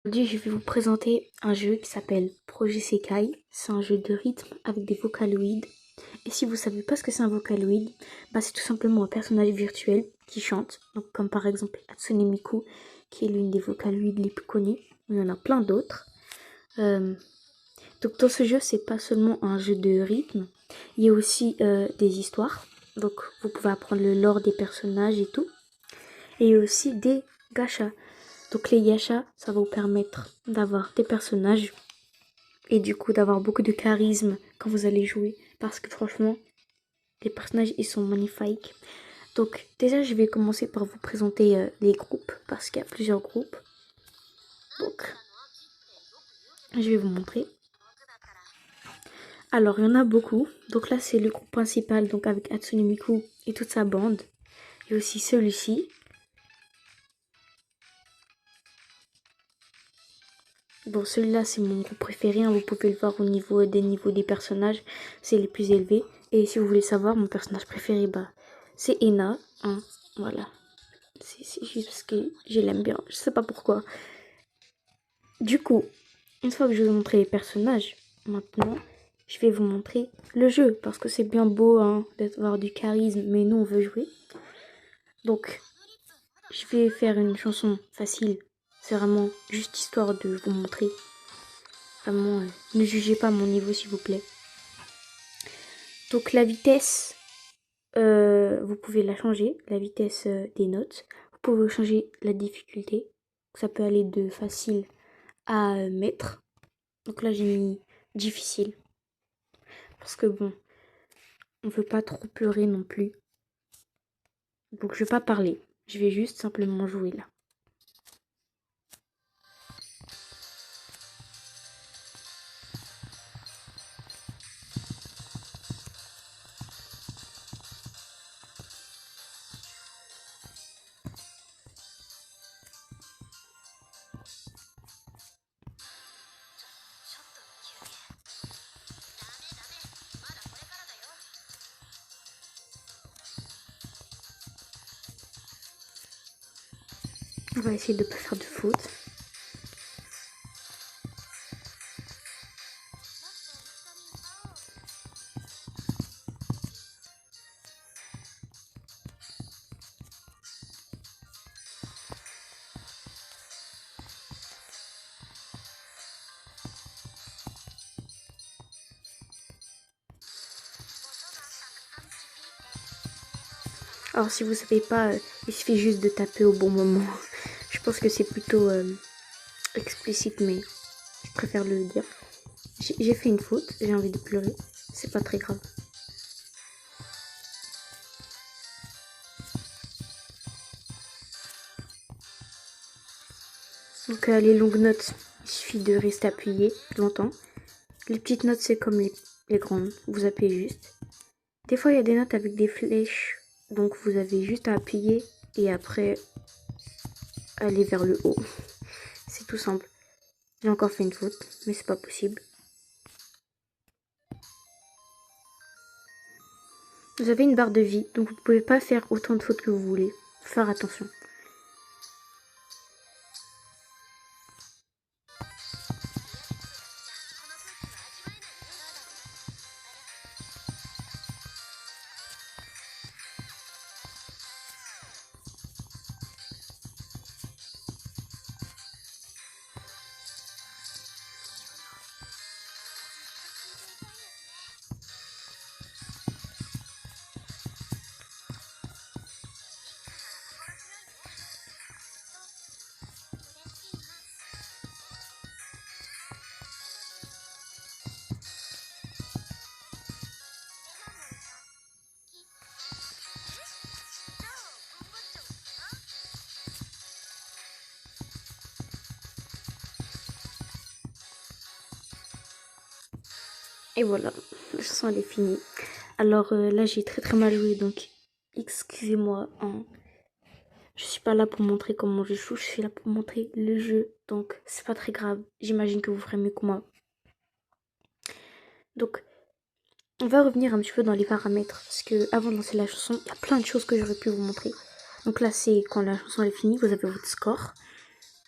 Aujourd'hui, je vais vous présenter un jeu qui s'appelle Projet Sekai. C'est un jeu de rythme avec des vocaloïdes. Et si vous savez pas ce que c'est un vocaloïde, c'est tout simplement un personnage virtuel qui chante. Donc, comme par exemple Hatsune Miku, qui est l'une des vocaloïdes les plus connues. Il y en a plein d'autres. Donc dans ce jeu, c'est pas seulement un jeu de rythme, il y a aussi des histoires. Donc vous pouvez apprendre le lore des personnages et tout. Et il y a aussi des gachas. Donc les gachas, ça va vous permettre d'avoir des personnages et du coup d'avoir beaucoup de charisme quand vous allez jouer. Parce que franchement, les personnages, ils sont magnifiques. Donc déjà, je vais commencer par vous présenter les groupes, parce qu'il y a plusieurs groupes. Donc, je vais vous montrer. Alors, il y en a beaucoup. Donc là, c'est le groupe principal, donc avec Hatsune Miku et toute sa bande. Et aussi celui-ci. Bon, celui-là, c'est mon groupe préféré. Vous pouvez le voir au niveau des niveaux des personnages. C'est les plus élevés. Et si vous voulez savoir, mon personnage préféré, c'est Ena. Voilà. C'est juste parce que je l'aime bien. Je sais pas pourquoi. Du coup, une fois que je vous ai montré les personnages, maintenant, je vais vous montrer le jeu. Parce que c'est bien beau d'avoir du charisme, mais nous, on veut jouer. Donc, je vais faire une chanson facile. C'est vraiment juste histoire de vous montrer. Vraiment, ne jugez pas mon niveau, s'il vous plaît. Donc, la vitesse, vous pouvez la changer. La vitesse des notes. Vous pouvez changer la difficulté. Ça peut aller de facile à maître. Donc là, j'ai mis difficile. Parce que bon, on veut pas trop pleurer non plus. Donc, je vais pas parler. Je vais juste simplement jouer là. On va essayer de ne pas faire de faute. Alors si vous savez pas, il suffit juste de taper au bon moment. Je pense que c'est plutôt explicite, mais je préfère le dire. J'ai fait une faute, j'ai envie de pleurer. C'est pas très grave. Donc les longues notes, il suffit de rester appuyé longtemps. Les petites notes, c'est comme les grandes. Vous appuyez juste. Des fois, il y a des notes avec des flèches. Donc vous avez juste à appuyer et après aller vers le haut. C'est tout simple. J'ai encore fait une faute, mais c'est pas possible. Vous avez une barre de vie, donc vous pouvez pas faire autant de fautes que vous voulez. Faut faire attention. Et voilà, la chanson elle est finie. Alors là j'ai très mal joué, donc excusez-moi. Je suis pas là pour montrer comment je joue, je suis là pour montrer le jeu. Donc c'est pas très grave, j'imagine que vous ferez mieux que moi. Donc on va revenir un petit peu dans les paramètres, parce que avant de lancer la chanson, il y a plein de choses que j'aurais pu vous montrer. Donc là c'est quand la chanson est finie, vous avez votre score.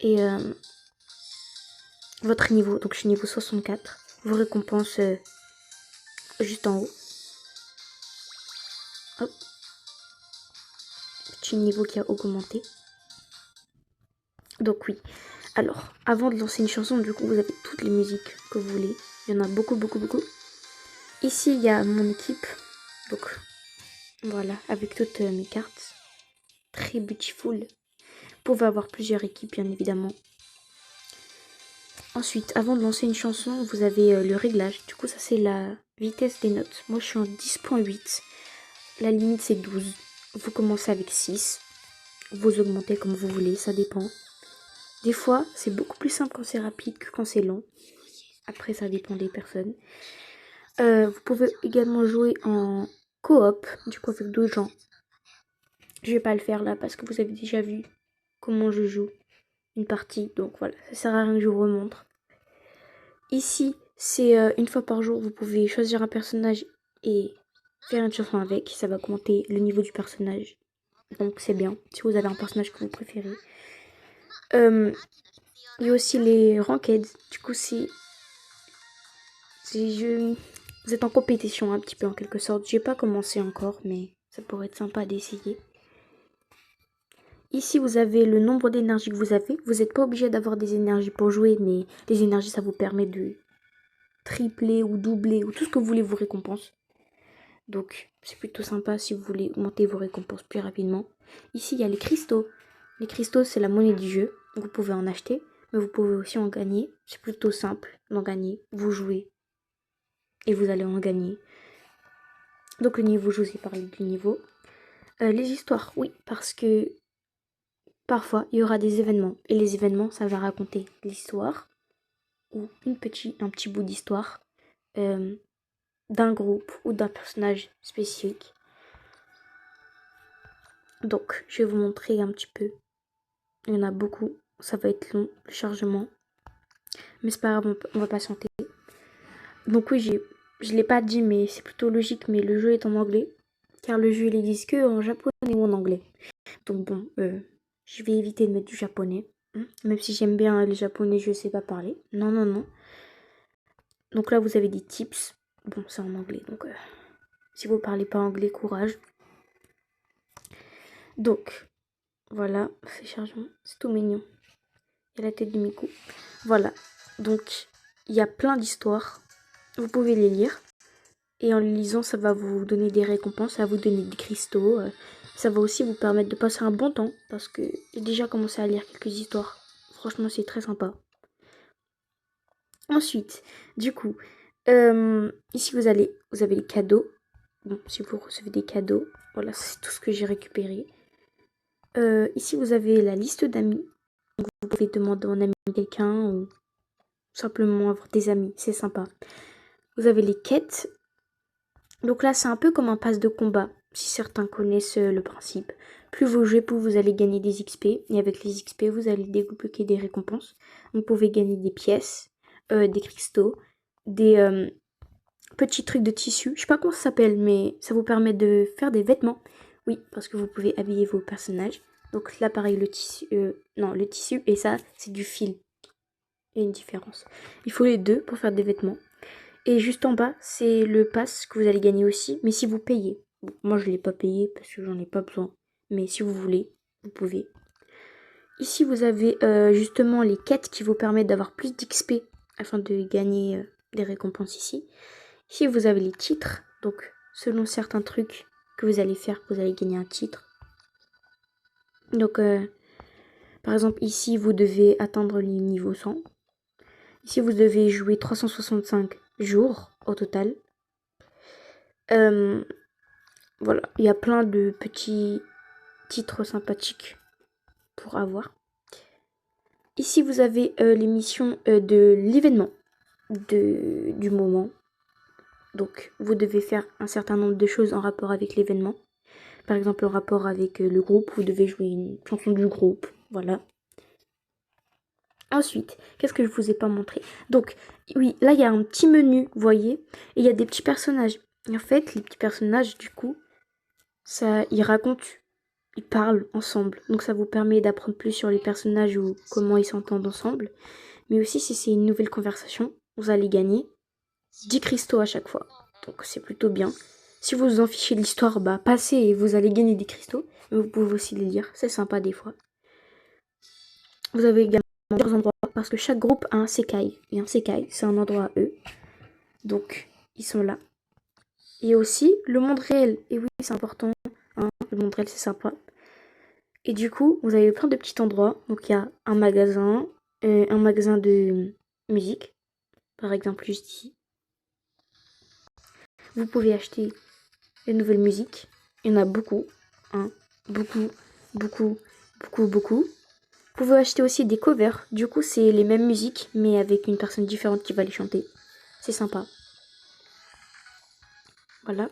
Et votre niveau. Donc, je suis niveau 64. Vos récompenses juste en haut. Hop. Petit niveau qui a augmenté. Donc, oui. Alors, avant de lancer une chanson, du coup, vous avez toutes les musiques que vous voulez. Il y en a beaucoup, beaucoup, beaucoup. Ici, il y a mon équipe. Donc, voilà, avec toutes mes cartes. Très beautiful. Vous pouvez avoir plusieurs équipes, bien évidemment. Ensuite, avant de lancer une chanson, vous avez le réglage. Du coup, ça, c'est la vitesse des notes. Moi, je suis en 10.8. La limite, c'est 12. Vous commencez avec 6. Vous augmentez comme vous voulez, ça dépend. Des fois, c'est beaucoup plus simple quand c'est rapide que quand c'est long. Après, ça dépend des personnes. Vous pouvez également jouer en coop, du coup avec d'autres gens. Je vais pas le faire là parce que vous avez déjà vu comment je joue une partie. Donc voilà, ça sert à rien que je vous remontre. Ici, c'est une fois par jour, vous pouvez choisir un personnage et faire une chanson avec. Ça va augmenter le niveau du personnage. Donc c'est bien, si vous avez un personnage que vous préférez. Il y a aussi les ranked. Du coup, vous êtes en compétition un petit peu en quelque sorte. J'ai pas commencé encore, mais ça pourrait être sympa d'essayer. Ici, vous avez le nombre d'énergies que vous avez. Vous n'êtes pas obligé d'avoir des énergies pour jouer, mais les énergies, ça vous permet de tripler ou doubler ou tout ce que vous voulez vos récompenses. Donc, c'est plutôt sympa si vous voulez monter vos récompenses plus rapidement. Ici, il y a les cristaux. Les cristaux, c'est la monnaie du jeu. Vous pouvez en acheter, mais vous pouvez aussi en gagner. C'est plutôt simple d'en gagner. Vous jouez et vous allez en gagner. Donc, le niveau, je vous ai parlé du niveau. Les histoires, oui, parce que parfois, il y aura des événements. Et les événements, ça va raconter l'histoire ou un petit bout d'histoire d'un groupe ou d'un personnage spécifique. Donc, je vais vous montrer un petit peu. Il y en a beaucoup. Ça va être long, le chargement. Mais c'est pas grave, on va patienter. Donc oui, je l'ai pas dit, mais c'est plutôt logique, mais le jeu est en anglais. Car le jeu, il existe que en japonais ou en anglais. Donc bon, je vais éviter de mettre du japonais. Même si j'aime bien les japonais, je sais pas parler. Non, non, non. Donc là, vous avez des tips. Bon, c'est en anglais, donc si vous parlez pas anglais, courage. Donc, voilà, c'est chargement. C'est tout mignon. Il y a la tête de Miku. Voilà. Donc, il y a plein d'histoires. Vous pouvez les lire. Et en les lisant, ça va vous donner des récompenses, ça va vous donner des cristaux. Ça va aussi vous permettre de passer un bon temps. Parce que j'ai déjà commencé à lire quelques histoires. Franchement, c'est très sympa. Ensuite, du coup, ici vous avez les cadeaux. Bon, si vous recevez des cadeaux, voilà, c'est tout ce que j'ai récupéré. Ici vous avez la liste d'amis. Vous pouvez demander en ami quelqu'un ou simplement avoir des amis, c'est sympa. Vous avez les quêtes. Donc là, c'est un peu comme un pass de combat, si certains connaissent le principe. Plus vous jouez, plus vous allez gagner des XP. Et avec les XP, vous allez débloquer des récompenses. Vous pouvez gagner des pièces, des cristaux, des petits trucs de tissu. Je sais pas comment ça s'appelle, mais ça vous permet de faire des vêtements. Oui, parce que vous pouvez habiller vos personnages. Donc là, pareil, le tissu... non, le tissu et ça, c'est du fil. Il y a une différence. Il faut les deux pour faire des vêtements. Et juste en bas, c'est le pass que vous allez gagner aussi, mais si vous payez. Bon, moi, je ne l'ai pas payé parce que j'en ai pas besoin. Mais si vous voulez, vous pouvez. Ici, vous avez justement les quêtes qui vous permettent d'avoir plus d'XP afin de gagner des récompenses ici. Ici, vous avez les titres. Donc, selon certains trucs que vous allez faire, vous allez gagner un titre. Donc, par exemple, ici, vous devez atteindre les niveaux 100. Ici, vous devez jouer 365 jours au total. Voilà, il y a plein de petits titres sympathiques pour avoir. Ici, vous avez les missions de l'événement du moment. Donc, vous devez faire un certain nombre de choses en rapport avec l'événement. Par exemple, en rapport avec le groupe, vous devez jouer une chanson du groupe. Voilà. Ensuite, qu'est-ce que je vous ai pas montré? Donc, oui, là, il y a un petit menu, vous voyez, et il y a des petits personnages. Et en fait, les petits personnages, du coup, ça, ils racontent, ils parlent ensemble. Donc, ça vous permet d'apprendre plus sur les personnages ou comment ils s'entendent ensemble. Mais aussi, si c'est une nouvelle conversation, vous allez gagner 10 cristaux à chaque fois. Donc c'est plutôt bien. Si vous vous en fichez de l'histoire, bah passez et vous allez gagner des cristaux. Mais vous pouvez aussi les lire, c'est sympa des fois. Vous avez également plusieurs endroits parce que chaque groupe a un Sekai. Et un Sekai, c'est un endroit à eux. Donc, ils sont là. Et aussi, le monde réel. Et oui, c'est important. Hein, le monde réel, c'est sympa. Et du coup, vous avez plein de petits endroits. Donc, il y a un magasin de musique. Par exemple, juste ici. Vous pouvez acheter des nouvelles musiques. Il y en a beaucoup. Hein, beaucoup, beaucoup, beaucoup, beaucoup. Vous pouvez acheter aussi des covers. Du coup, c'est les mêmes musiques, mais avec une personne différente qui va les chanter. C'est sympa. Voilà.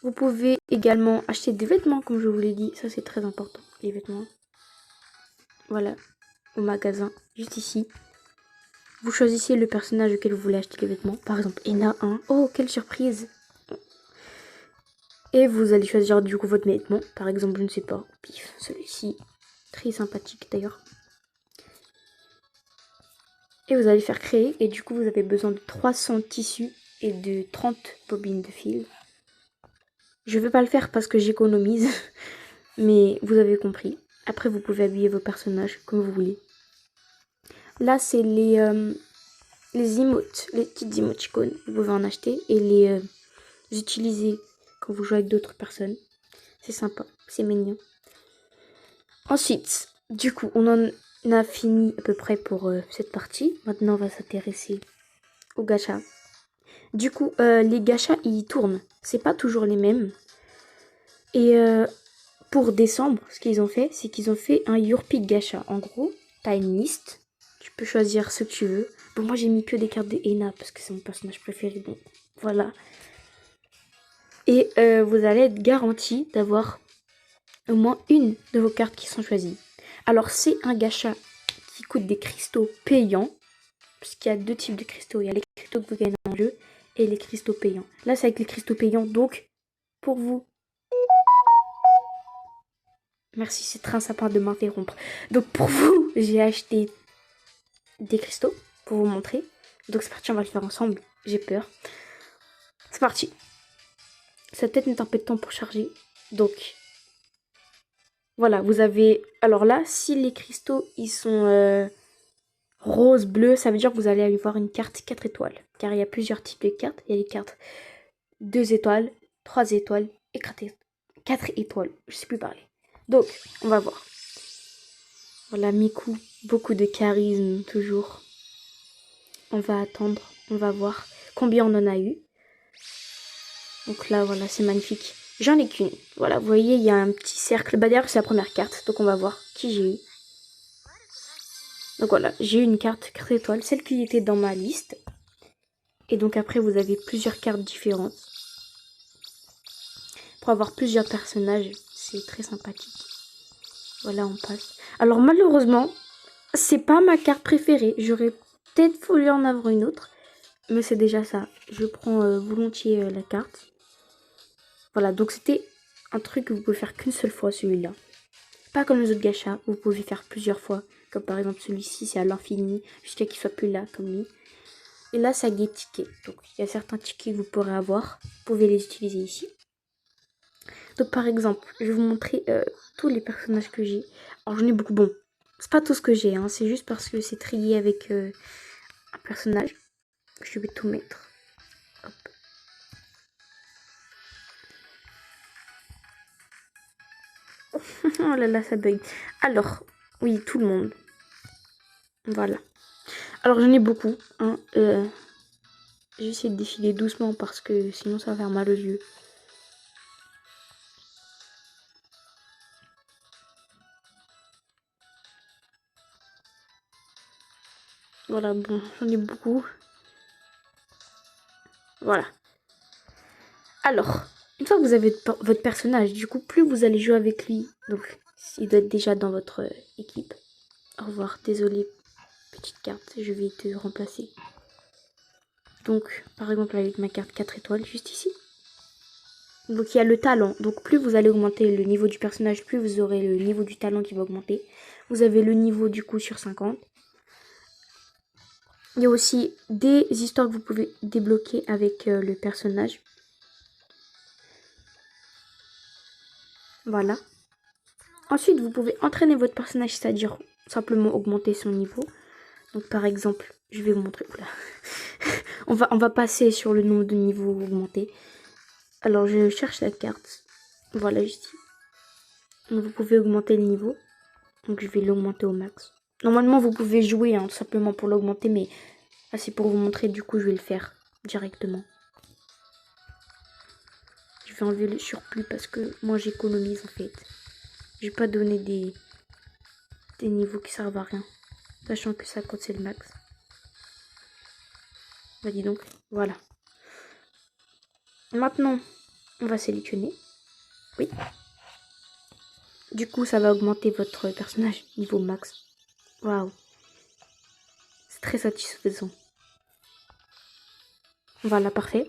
Vous pouvez également acheter des vêtements, comme je vous l'ai dit. Ça, c'est très important, les vêtements. Voilà, au magasin, juste ici. Vous choisissez le personnage auquel vous voulez acheter les vêtements. Par exemple, Ena 1. Oh, quelle surprise! Et vous allez choisir du coup votre vêtement. Par exemple, je ne sais pas. Pif, celui-ci. Très sympathique d'ailleurs. Et vous allez faire créer. Et du coup, vous avez besoin de 300 tissus et de 30 bobines de fil. Je ne vais pas le faire parce que j'économise. Mais vous avez compris. Après, vous pouvez habiller vos personnages comme vous voulez. Là, c'est les emotes, les petites émoticônes. Vous pouvez en acheter et les utiliser quand vous jouez avec d'autres personnes. C'est sympa, c'est mignon. Ensuite, du coup, on en a fini à peu près pour cette partie. Maintenant, on va s'intéresser aux gachas. Du coup, les gachas, ils tournent. C'est pas toujours les mêmes. Et pour décembre, ce qu'ils ont fait, c'est qu'ils ont fait un Your Pick gacha. En gros, t'as une liste. Tu peux choisir ce que tu veux. Bon, moi, j'ai mis que des cartes de Ena parce que c'est mon personnage préféré. Bon, voilà. Et vous allez être garanti d'avoir au moins une de vos cartes qui sont choisies. Alors, c'est un gacha qui coûte des cristaux payants. Parce qu'il y a deux types de cristaux. Il y a les cristaux que vous gagnez en jeu et les cristaux payants. Là, c'est avec les cristaux payants. Donc, pour vous... Merci, c'est très sympa de m'interrompre. Donc, pour vous, j'ai acheté des cristaux pour vous montrer. Donc, c'est parti, on va le faire ensemble. J'ai peur. C'est parti. Ça peut-être mettre un peu de temps pour charger. Donc, voilà, vous avez... Alors là, si les cristaux, ils sont rose, bleu, ça veut dire que vous allez avoir une carte 4 étoiles. Car il y a plusieurs types de cartes. Il y a les cartes 2 étoiles, 3 étoiles et 4 étoiles. Je sais plus parler. Donc, on va voir. Voilà, Miku, beaucoup de charisme, toujours. On va attendre, on va voir combien on en a eu. Donc là, voilà, c'est magnifique. J'en ai qu'une. Voilà, vous voyez, il y a un petit cercle. Bah d'ailleurs, c'est la première carte. Donc on va voir qui j'ai eu. Donc voilà, j'ai eu une carte 4 étoiles, celle qui était dans ma liste. Et donc après, vous avez plusieurs cartes différentes. Pour avoir plusieurs personnages, c'est très sympathique. Voilà, on passe. Alors malheureusement, c'est pas ma carte préférée. J'aurais peut-être voulu en avoir une autre. Mais c'est déjà ça. Je prends volontiers la carte. Voilà, donc c'était un truc que vous pouvez faire qu'une seule fois, celui-là. Pas comme les autres gachas, vous pouvez faire plusieurs fois. Comme par exemple celui-ci, c'est à l'infini, jusqu'à qu'il soit plus là, comme lui. Et là, ça a des tickets. Donc il y a certains tickets que vous pourrez avoir. Vous pouvez les utiliser ici. Donc par exemple, je vais vous montrer tous les personnages que j'ai. Alors j'en ai beaucoup. Bon, c'est pas tout ce que j'ai, hein, c'est juste parce que c'est trié avec un personnage. Je vais tout mettre. Hop. Oh là là, ça bug. Alors, oui, tout le monde. Voilà. Alors j'en ai beaucoup. Hein. J'essaie de défiler doucement parce que sinon ça va faire mal aux yeux. Voilà, bon, j'en ai beaucoup. Voilà. Alors, une fois que vous avez votre personnage, du coup, plus vous allez jouer avec lui, donc il doit être déjà dans votre équipe. Au revoir, désolé, petite carte, je vais te remplacer. Donc, par exemple, avec ma carte 4 étoiles, juste ici. Donc, il y a le talent. Donc, plus vous allez augmenter le niveau du personnage, plus vous aurez le niveau du talent qui va augmenter. Vous avez le niveau du coup sur 50. Il y a aussi des histoires que vous pouvez débloquer avec le personnage. Voilà. Ensuite, vous pouvez entraîner votre personnage, c'est-à-dire simplement augmenter son niveau. Donc par exemple, je vais vous montrer. Oula. on va passer sur le nombre de niveaux augmentés. Alors je cherche la carte. Voilà ici. Donc, vous pouvez augmenter le niveau. Donc je vais l'augmenter au max. Normalement vous pouvez jouer tout simplement pour l'augmenter, mais là c'est pour vous montrer, du coup je vais le faire directement. Je vais enlever le surplus parce que moi j'économise en fait. Je vais pas donner des niveaux qui servent à rien. Sachant que ça compte c'est le max. Bah dis donc, voilà. Maintenant, on va sélectionner. Oui. Du coup, ça va augmenter votre personnage niveau max. Waouh. C'est très satisfaisant. Voilà, parfait.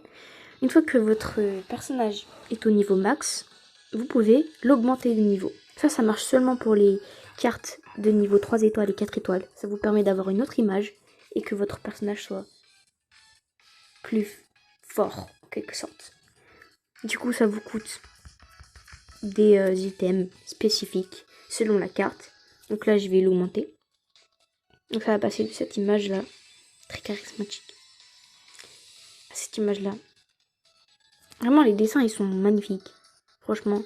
Une fois que votre personnage est au niveau max, vous pouvez l'augmenter de niveau. Ça marche seulement pour les cartes de niveau 3 étoiles et 4 étoiles. Ça vous permet d'avoir une autre image et que votre personnage soit plus fort, en quelque sorte. Du coup, ça vous coûte des items spécifiques selon la carte. Donc là, je vais l'augmenter. Donc ça va passer de cette image-là, très charismatique, à cette image-là. Vraiment, les dessins, ils sont magnifiques. Franchement.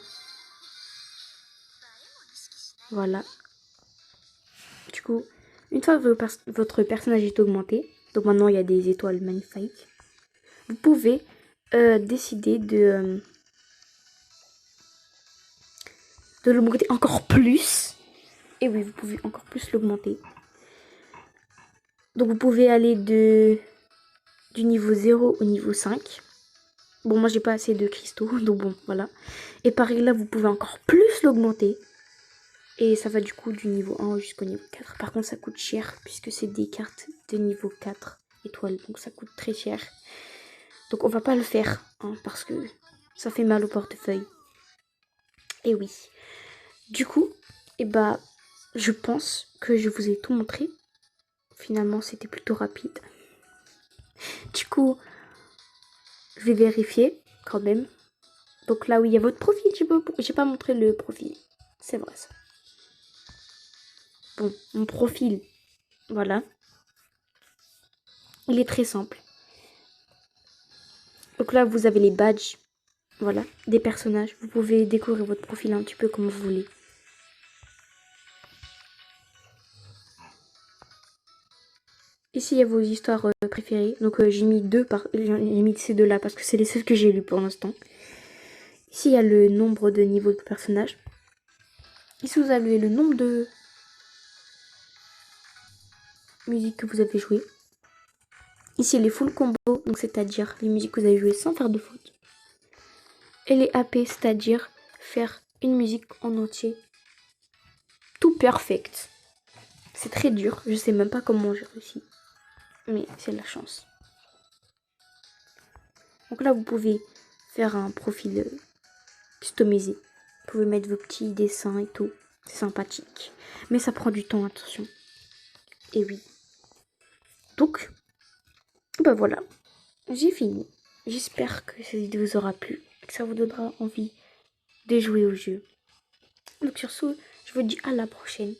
Voilà. Du coup, une fois que votre personnage est augmenté, donc maintenant il y a des étoiles magnifiques, vous pouvez décider de l'augmenter encore plus. Et oui, vous pouvez encore plus l'augmenter. Donc vous pouvez aller du niveau 0 au niveau 5. Bon, moi j'ai pas assez de cristaux, donc bon, voilà. Et pareil là, vous pouvez encore plus l'augmenter. Et ça va du coup du niveau 1 jusqu'au niveau 4. Par contre, ça coûte cher puisque c'est des cartes de niveau 4 étoiles. Donc ça coûte très cher. Donc on va pas le faire parce que ça fait mal au portefeuille. Et oui. Du coup, je pense que je vous ai tout montré. Finalement, c'était plutôt rapide. Du coup, je vais vérifier quand même. Donc là où il y a votre profil, j'ai pas montré le profil. C'est vrai ça. Bon, mon profil, voilà. Il est très simple. Donc là, vous avez les badges, voilà, des personnages. Vous pouvez découvrir votre profil un petit peu comme vous voulez. Ici, il y a vos histoires préférées. Donc j'ai mis j'ai mis ces deux-là parce que c'est les seules que j'ai lues pour l'instant. Ici, il y a le nombre de niveaux de personnages. Ici, vous avez le nombre de musiques que vous avez jouées. Ici, les full combos, donc c'est-à-dire les musiques que vous avez jouées sans faire de faute. Et les AP, c'est-à-dire faire une musique en entier. Tout perfect. C'est très dur, je sais même pas comment j'ai réussi. Mais c'est la chance. Donc là, vous pouvez faire un profil customisé. Vous pouvez mettre vos petits dessins et tout. C'est sympathique. Mais ça prend du temps, attention. Et oui. Donc, voilà. J'ai fini. J'espère que cette vidéo vous aura plu. Que ça vous donnera envie de jouer au jeu. Donc sur ce, je vous dis à la prochaine.